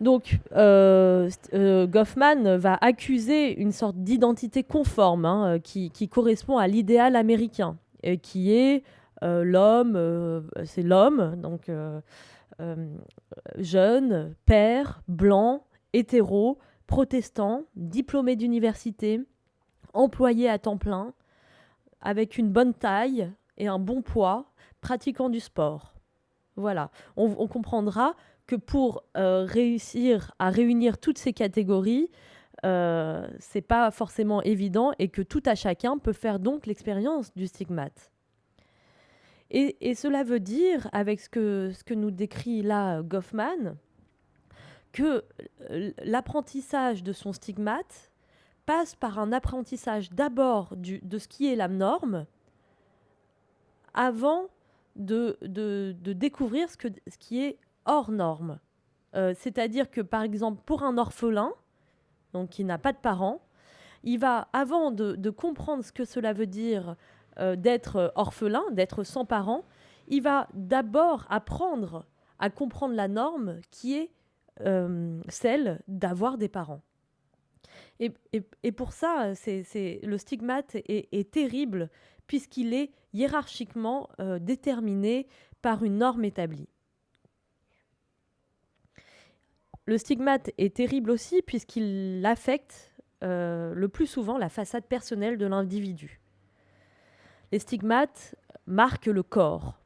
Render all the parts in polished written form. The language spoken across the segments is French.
Donc, Goffman va accuser une sorte d'identité conforme, hein, qui correspond à l'idéal américain, qui est l'homme, c'est l'homme, donc euh, jeune, père, blanc, hétéro, protestant, diplômé d'université, employé à temps plein, avec une bonne taille et un bon poids, pratiquant du sport. Voilà, on comprendra que pour réussir à réunir toutes ces catégories, c'est pas forcément évident et que tout à chacun peut faire donc l'expérience du stigmate. Et cela veut dire, avec ce que nous décrit là Goffman, que l'apprentissage de son stigmate passe par un apprentissage d'abord de ce qui est la norme, avant de découvrir ce qui est hors norme. C'est-à-dire que, par exemple, pour un orphelin, donc qui n'a pas de parents, il va, avant de comprendre ce que cela veut dire d'être orphelin, d'être sans parents, il va d'abord apprendre à comprendre la norme qui est celle d'avoir des parents. Et pour ça, le stigmate est terrible puisqu'il est hiérarchiquement déterminé par une norme établie. Le stigmate est terrible aussi puisqu'il affecte le plus souvent la façade personnelle de l'individu. Les stigmates marquent le corps.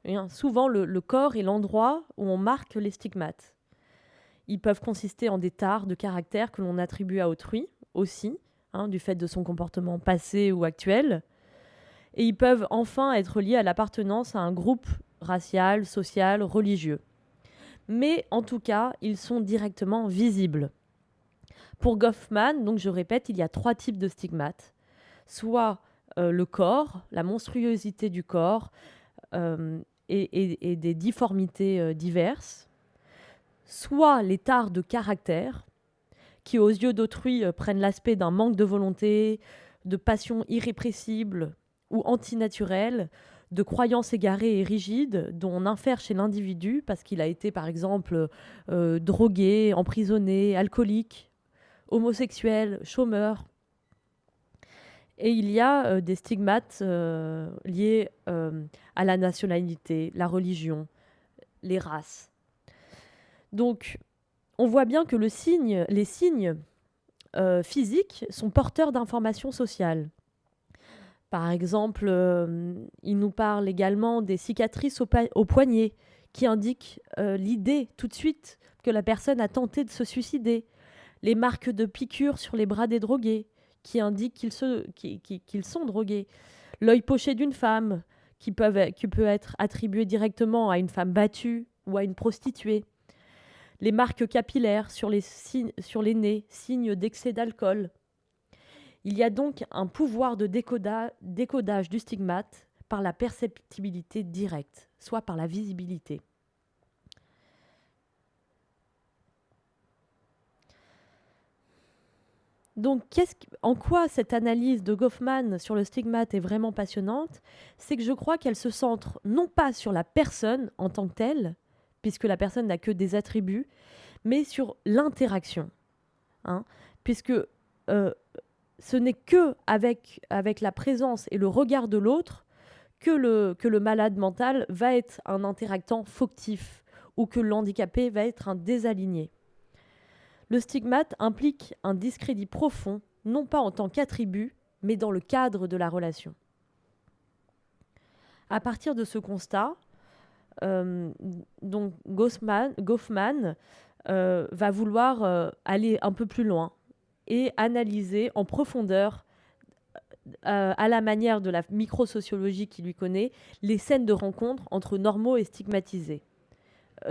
Et, hein, souvent, le corps est l'endroit où on marque les stigmates. Ils peuvent consister en des tares de caractère que l'on attribue à autrui aussi, hein, du fait de son comportement passé ou actuel. Et ils peuvent enfin être liés à l'appartenance à un groupe racial, social, religieux. Mais en tout cas, ils sont directement visibles. Pour Goffman, donc je répète, il y a 3 types de stigmates. Soit le corps, la monstruosité du corps et des difformités diverses. Soit les tares de caractère, qui aux yeux d'autrui prennent l'aspect d'un manque de volonté, de passion irrépressible ou antinaturelle, de croyances égarées et rigides dont on infère chez l'individu parce qu'il a été par exemple drogué, emprisonné, alcoolique, homosexuel, chômeur. Et il y a des stigmates liés à la nationalité, la religion, les races. Donc, on voit bien que les signes physiques sont porteurs d'informations sociales. Par exemple, il nous parle également des cicatrices au poignet qui indiquent l'idée tout de suite que la personne a tenté de se suicider. Les marques de piqûres sur les bras des drogués qui indiquent qu'ils sont drogués. L'œil poché d'une femme qui peut être attribué directement à une femme battue ou à une prostituée. Les marques capillaires sur les nez, signes d'excès d'alcool. Il y a donc un pouvoir de décodage du stigmate par la perceptibilité directe, soit par la visibilité. Donc, en quoi cette analyse de Goffman sur le stigmate est vraiment passionnante? C'est que je crois qu'elle se centre non pas sur la personne en tant que telle, puisque la personne n'a que des attributs, mais sur l'interaction. Hein, puisque ce n'est que avec la présence et le regard de l'autre que le malade mental va être un interactant fautif ou que le handicapé va être un désaligné. Le stigmate implique un discrédit profond, non pas en tant qu'attribut, mais dans le cadre de la relation. À partir de ce constat, donc Goffman va vouloir aller un peu plus loin et analyser en profondeur, à la manière de la microsociologie qu'il lui connaît, les scènes de rencontre entre normaux et stigmatisés.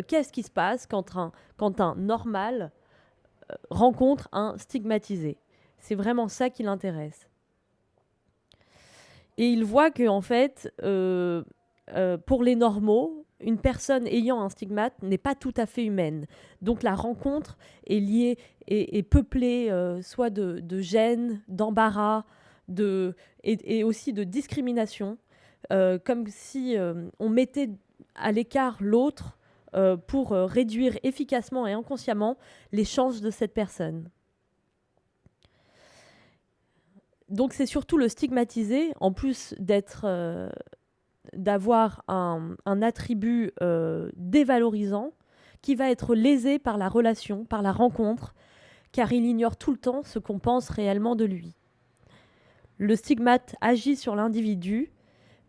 Qu'est-ce qui se passe quand un normal rencontre un stigmatisé? C'est vraiment ça qui l'intéresse. Et il voit que, en fait, pour les normaux, une personne ayant un stigmate n'est pas tout à fait humaine. Donc la rencontre est liée, est peuplée soit de gêne, d'embarras, et aussi de discrimination, comme si on mettait à l'écart l'autre pour réduire efficacement et inconsciemment les chances de cette personne. Donc c'est surtout le stigmatiser, en plus d'avoir un attribut dévalorisant, qui va être lésé par la relation, par la rencontre, car il ignore tout le temps ce qu'on pense réellement de lui. Le stigmate agit sur l'individu,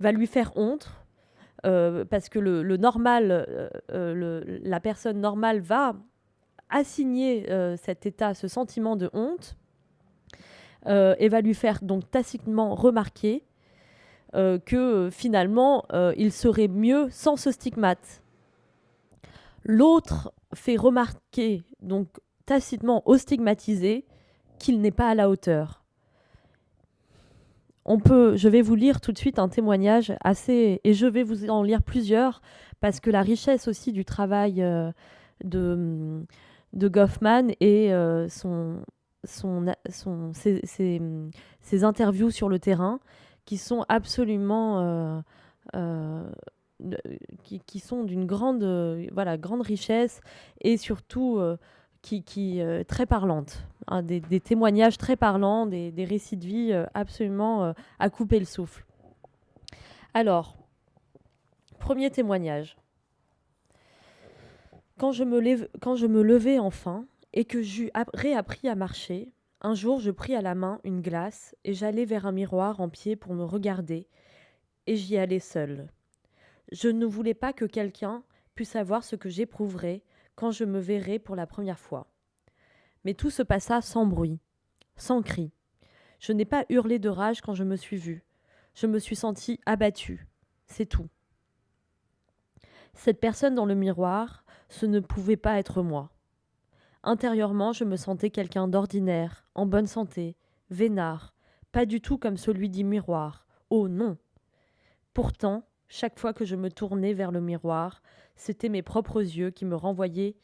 va lui faire honte, parce que le normal, la personne normale va assigner cet état, ce sentiment de honte, et va lui faire donc tacitement remarquer que finalement, il serait mieux sans ce stigmate. L'autre fait remarquer, donc tacitement au stigmatisé, qu'il n'est pas à la hauteur. Je vais vous lire tout de suite un témoignage et je vais vous en lire plusieurs, parce que la richesse aussi du travail de Goffman et ses interviews sur le terrain, qui sont absolument qui sont d'une grande richesse, et surtout très parlantes, hein, des témoignages très parlants, des récits de vie absolument à couper le souffle. Alors, premier témoignage. Quand je me levais enfin et que j'eus réappris à marcher, un jour je pris à la main une glace et j'allai vers un miroir en pied pour me regarder, et j'y allais seule. Je ne voulais pas que quelqu'un puisse savoir ce que j'éprouverais quand je me verrais pour la première fois. Mais tout se passa sans bruit, sans cri. Je n'ai pas hurlé de rage quand je me suis vue. Je me suis sentie abattue. C'est tout. Cette personne dans le miroir, ce ne pouvait pas être moi. Intérieurement, je me sentais quelqu'un d'ordinaire, en bonne santé, vénard, pas du tout comme celui du miroir. Oh non! Pourtant, chaque fois que je me tournais vers le miroir, c'était mes propres yeux qui me renvoyaient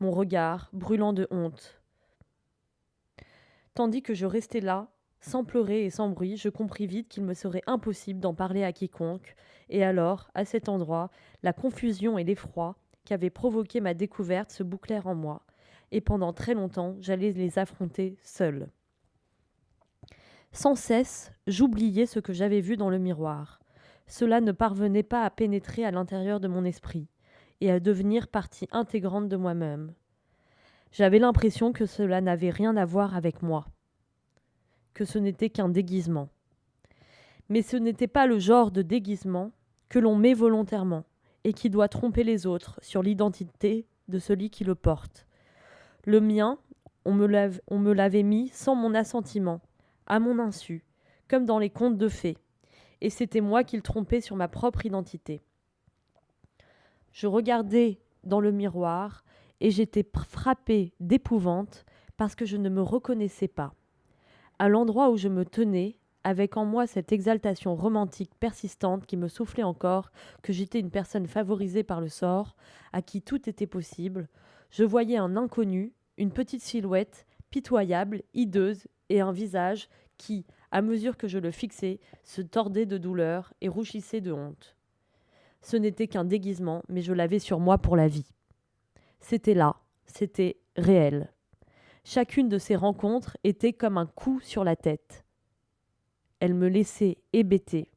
mon regard brûlant de honte. Tandis que je restais là, sans pleurer et sans bruit, je compris vite qu'il me serait impossible d'en parler à quiconque, et alors, à cet endroit, la confusion et l'effroi qu'avait provoqué ma découverte se bouclèrent en moi, et pendant très longtemps, j'allais les affronter seule. Sans cesse, j'oubliais ce que j'avais vu dans le miroir. Cela ne parvenait pas à pénétrer à l'intérieur de mon esprit, et à devenir partie intégrante de moi-même. J'avais l'impression que cela n'avait rien à voir avec moi, que ce n'était qu'un déguisement. Mais ce n'était pas le genre de déguisement que l'on met volontairement et qui doit tromper les autres sur l'identité de celui qui le porte. Le mien, on me l'avait mis sans mon assentiment, à mon insu, comme dans les contes de fées, et c'était moi qui le trompais sur ma propre identité. Je regardais dans le miroir et j'étais frappée d'épouvante parce que je ne me reconnaissais pas. À l'endroit où je me tenais, avec en moi cette exaltation romantique persistante qui me soufflait encore que j'étais une personne favorisée par le sort, à qui tout était possible, je voyais un inconnu, une petite silhouette, pitoyable, hideuse, et un visage qui, à mesure que je le fixais, se tordait de douleur et rougissait de honte. Ce n'était qu'un déguisement, mais je l'avais sur moi pour la vie. C'était là, c'était réel. Chacune de ces rencontres était comme un coup sur la tête. Elle me laissait hébétée,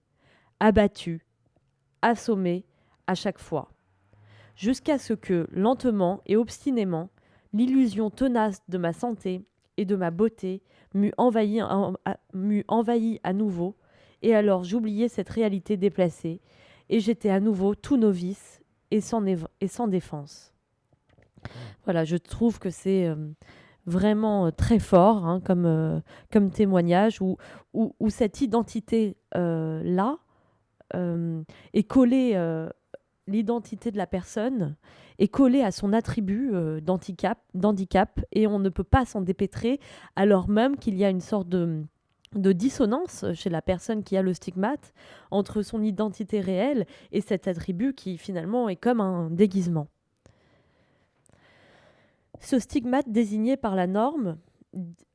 abattue, assommée à chaque fois. Jusqu'à ce que, lentement et obstinément, l'illusion tenace de ma santé et de ma beauté m'eût envahi à nouveau, et alors j'oubliais cette réalité déplacée, et j'étais à nouveau tout novice et sans défense. Voilà, je trouve que c'est vraiment très fort, hein, comme témoignage, où cette identité-là est collée, l'identité de la personne est collée à son attribut d'handicap, et on ne peut pas s'en dépêtrer, alors même qu'il y a une sorte de dissonance chez la personne qui a le stigmate entre son identité réelle et cet attribut qui finalement est comme un déguisement. Ce stigmate désigné par la norme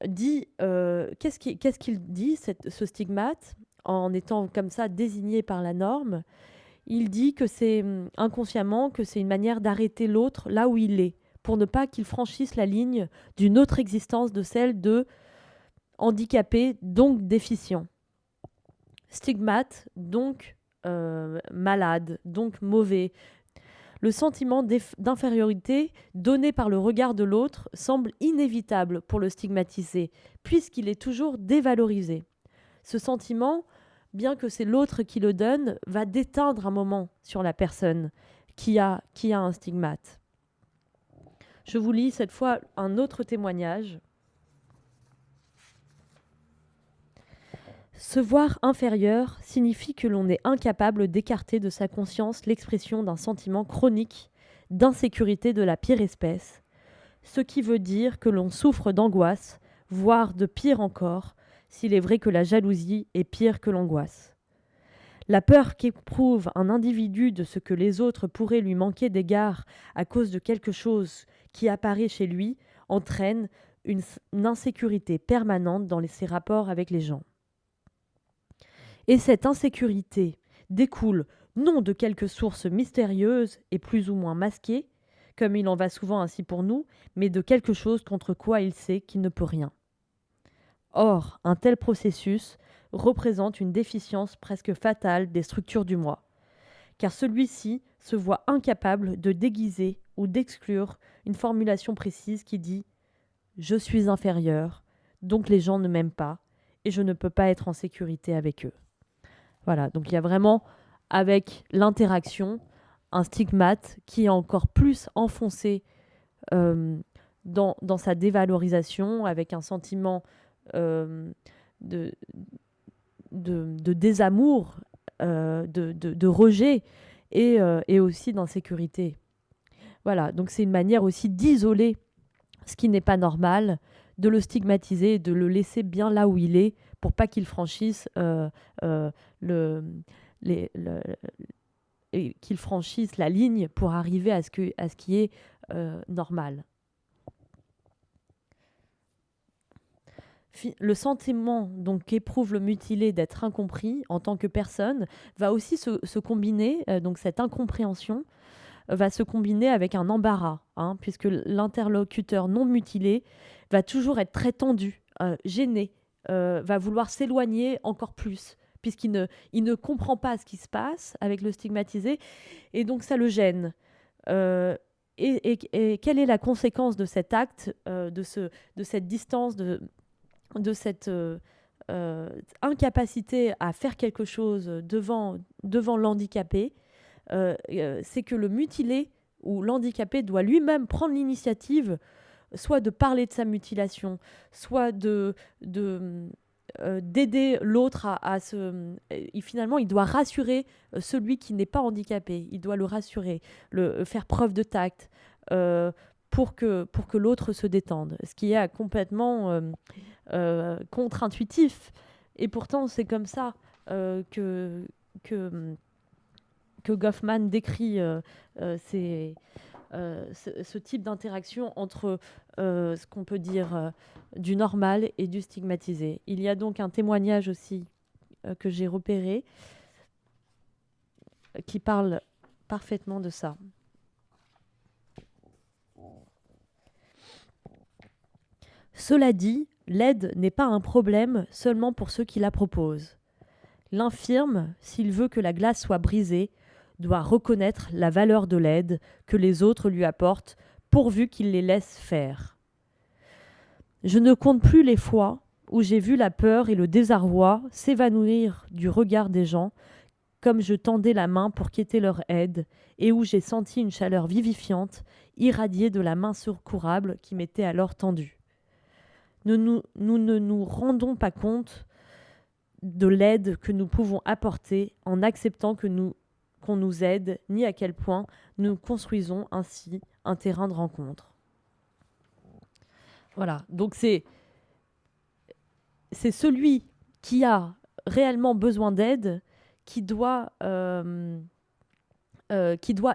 dit qu'est-ce qu'il dit, ce stigmate, en étant comme ça désigné par la norme? Il dit que c'est inconsciemment que c'est une manière d'arrêter l'autre là où il est, pour ne pas qu'il franchisse la ligne d'une autre existence, de celle de handicapé, donc déficient. Stigmate, donc malade, donc mauvais. Le sentiment d'infériorité donné par le regard de l'autre semble inévitable pour le stigmatisé, puisqu'il est toujours dévalorisé. Ce sentiment, bien que c'est l'autre qui le donne, va déteindre un moment sur la personne qui a un stigmate. Je vous lis cette fois un autre témoignage. Se voir inférieur signifie que l'on est incapable d'écarter de sa conscience l'expression d'un sentiment chronique d'insécurité de la pire espèce, ce qui veut dire que l'on souffre d'angoisse, voire de pire encore, s'il est vrai que la jalousie est pire que l'angoisse. La peur qu'éprouve un individu de ce que les autres pourraient lui manquer d'égard à cause de quelque chose qui apparaît chez lui entraîne une insécurité permanente dans ses rapports avec les gens. Et cette insécurité découle non de quelque source mystérieuse et plus ou moins masquée, comme il en va souvent ainsi pour nous, mais de quelque chose contre quoi il sait qu'il ne peut rien. Or, un tel processus représente une déficience presque fatale des structures du moi, car celui-ci se voit incapable de déguiser ou d'exclure une formulation précise qui dit « je suis inférieur, donc les gens ne m'aiment pas, et je ne peux pas être en sécurité avec eux ». Voilà, donc il y a vraiment, avec l'interaction, un stigmate qui est encore plus enfoncé dans sa dévalorisation, avec un sentiment de désamour, de rejet et aussi d'insécurité. Voilà, donc c'est une manière aussi d'isoler ce qui n'est pas normal, de le stigmatiser, de le laisser bien là où il est, pour pas qu'il franchisse qu'il franchisse la ligne pour arriver à ce qui est normal. Le sentiment donc qu'éprouve le mutilé d'être incompris en tant que personne va aussi se combiner, donc cette incompréhension va se combiner avec un embarras, puisque l'interlocuteur non mutilé va toujours être très tendu, gêné, va vouloir s'éloigner encore plus, puisqu'il ne comprend pas ce qui se passe avec le stigmatisé, et donc ça le gêne. Et quelle est la conséquence de cet acte, de cette distance, de cette incapacité à faire quelque chose devant l'handicapé? C'est que le mutilé ou l'handicapé doit lui-même prendre l'initiative, soit de parler de sa mutilation, soit d'aider l'autre à se... Et finalement, il doit rassurer celui qui n'est pas handicapé. Il doit le rassurer, faire preuve de tact pour que l'autre se détende. Ce qui est complètement contre-intuitif. Et pourtant, c'est comme ça que Goffman décrit ce type d'interaction entre ce qu'on peut dire du normal et du stigmatisé. Il y a donc un témoignage aussi que j'ai repéré qui parle parfaitement de ça. Cela dit, l'aide n'est pas un problème seulement pour ceux qui la proposent. L'infirme, s'il veut que la glace soit brisée, doit reconnaître la valeur de l'aide que les autres lui apportent, pourvu qu'il les laisse faire. Je ne compte plus les fois où j'ai vu la peur et le désarroi s'évanouir du regard des gens, comme je tendais la main pour quitter leur aide, et où j'ai senti une chaleur vivifiante irradier de la main secourable qui m'était alors tendue. Nous ne nous rendons pas compte de l'aide que nous pouvons apporter en acceptant qu'on nous aide, ni à quel point nous construisons ainsi un terrain de rencontre. Voilà, donc c'est celui qui a réellement besoin d'aide qui doit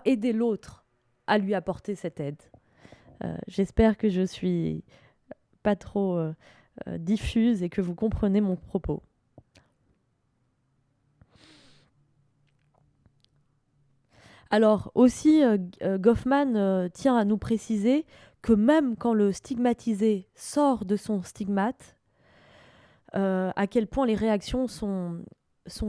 aider l'autre à lui apporter cette aide. J'espère que je suis pas trop diffuse et que vous comprenez mon propos. Alors aussi, Goffman tient à nous préciser que même quand le stigmatisé sort de son stigmate, à quel point les réactions sont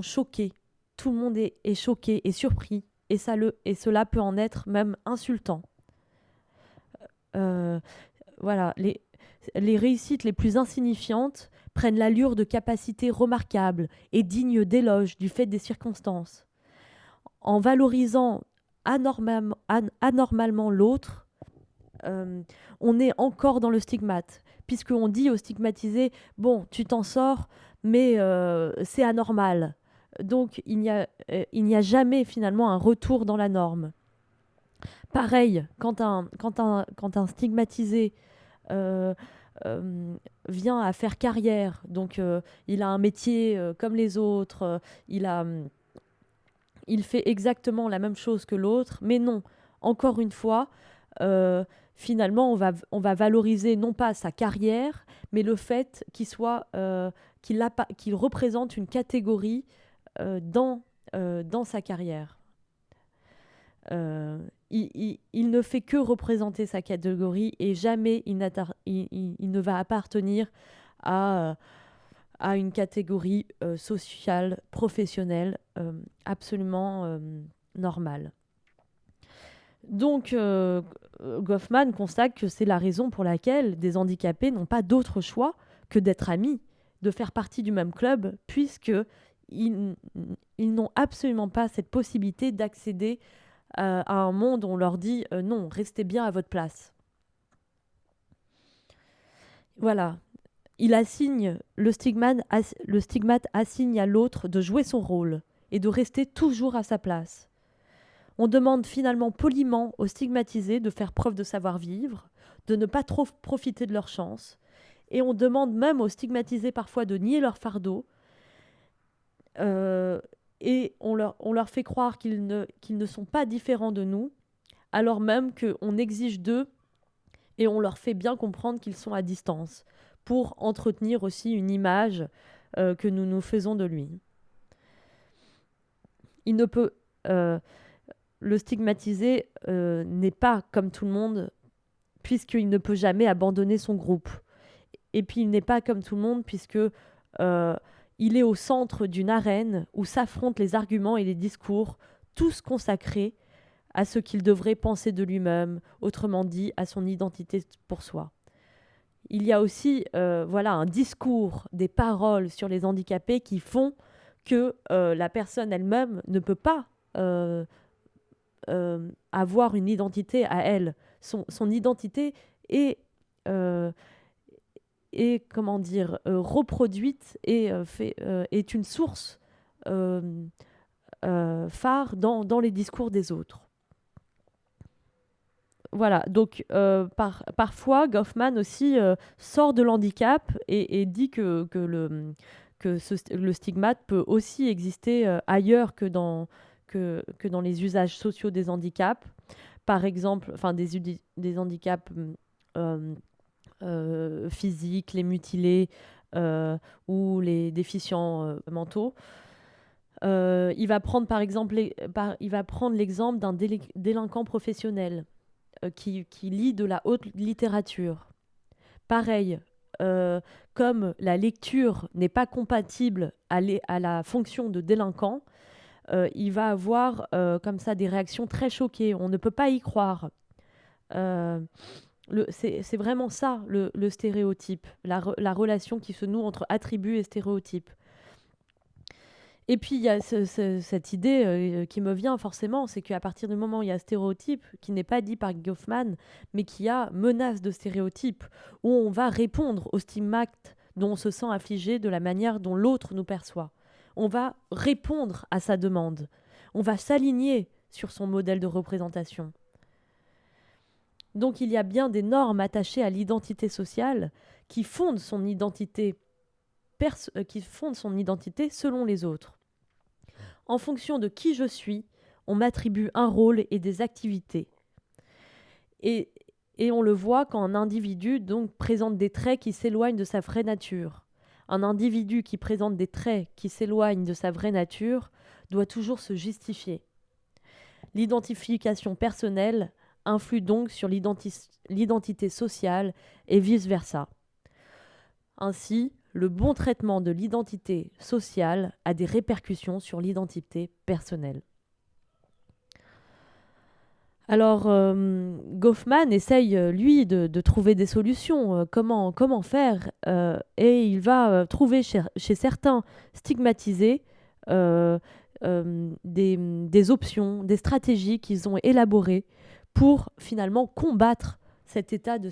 choquées. Tout le monde est choqué et surpris, et cela peut en être même insultant. Euh, voilà, les réussites les plus insignifiantes prennent l'allure de capacités remarquables et dignes d'éloge du fait des circonstances. En valorisant anormalement l'autre, on est encore dans le stigmate, puisqu'on dit au stigmatisé, bon, tu t'en sors, mais c'est anormal. Donc il n'y a jamais finalement un retour dans la norme. Pareil, quand un stigmatisé euh, vient à faire carrière, donc il a un métier comme les autres, il fait exactement la même chose que l'autre, mais non, encore une fois, euh, finalement, on va valoriser non pas sa carrière, mais le fait qu'il représente une catégorie dans sa carrière. Il ne fait que représenter sa catégorie et jamais il ne va appartenir à, à une catégorie sociale, professionnelle, absolument normale. Donc, Goffman constate que c'est la raison pour laquelle des handicapés n'ont pas d'autre choix que d'être amis, de faire partie du même club, puisque ils n'ont absolument pas cette possibilité d'accéder à un monde où on leur dit non, restez bien à votre place. Voilà. Le stigmate assigne à l'autre de jouer son rôle et de rester toujours à sa place. On demande finalement poliment aux stigmatisés de faire preuve de savoir-vivre, de ne pas trop profiter de leur chance, et on demande même aux stigmatisés parfois de nier leur fardeau, et on leur fait croire qu'ils ne sont pas différents de nous, alors même qu'on exige d'eux et on leur fait bien comprendre qu'ils sont à distance, pour entretenir aussi une image que nous nous faisons de lui. Il ne peut... le stigmatisé n'est pas comme tout le monde, puisqu'il ne peut jamais abandonner son groupe. Et puis il n'est pas comme tout le monde, puisque il est au centre d'une arène où s'affrontent les arguments et les discours, tous consacrés à ce qu'il devrait penser de lui-même, autrement dit, à son identité pour soi. Il y a aussi un discours, des paroles sur les handicapés qui font que la personne elle-même ne peut pas avoir une identité à elle. Son identité est, reproduite et est une source phare dans les discours des autres. Voilà, donc parfois Goffman aussi sort de l'handicap et dit que le stigmate peut aussi exister ailleurs que dans les usages sociaux des handicaps. Par exemple, des handicaps physiques, les mutilés ou les déficients mentaux. Il va prendre l'exemple d'un délinquant professionnel qui lit de la haute littérature. Pareil, comme la lecture n'est pas compatible à la fonction de délinquant, il va avoir comme ça des réactions très choquées. On ne peut pas y croire. C'est vraiment ça le stéréotype, la relation qui se noue entre attributs et stéréotypes. Et puis il y a cette idée qui me vient forcément, c'est qu'à partir du moment où il y a stéréotype, qui n'est pas dit par Goffman, mais qui a menace de stéréotype, où on va répondre au stigmate dont on se sent affligé de la manière dont l'autre nous perçoit. On va répondre à sa demande. On va s'aligner sur son modèle de représentation. Donc il y a bien des normes attachées à l'identité sociale qui fondent son identité selon les autres. En fonction de qui je suis, on m'attribue un rôle et des activités. Et on le voit quand un individu donc présente des traits qui s'éloignent de sa vraie nature. Un individu qui présente des traits qui s'éloignent de sa vraie nature doit toujours se justifier. L'identification personnelle influe donc sur l'identité sociale et vice-versa. Ainsi, le bon traitement de l'identité sociale a des répercussions sur l'identité personnelle. Alors, Goffman essaye, lui, de trouver des solutions. Comment faire et il va trouver chez certains stigmatisés des options, des stratégies qu'ils ont élaborées pour finalement combattre cet état de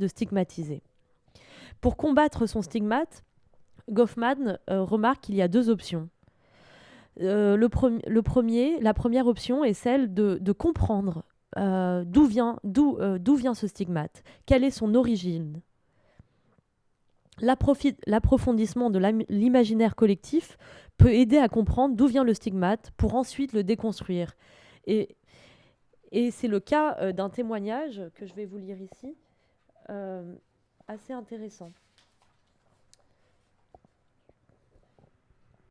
stigmatisé. Pour combattre son stigmate, Goffman remarque qu'il y a deux options. La première option est celle de comprendre d'où vient ce stigmate, quelle est son origine. L'approfondissement de l'imaginaire collectif peut aider à comprendre d'où vient le stigmate pour ensuite le déconstruire. Et c'est le cas d'un témoignage que je vais vous lire ici, assez intéressant.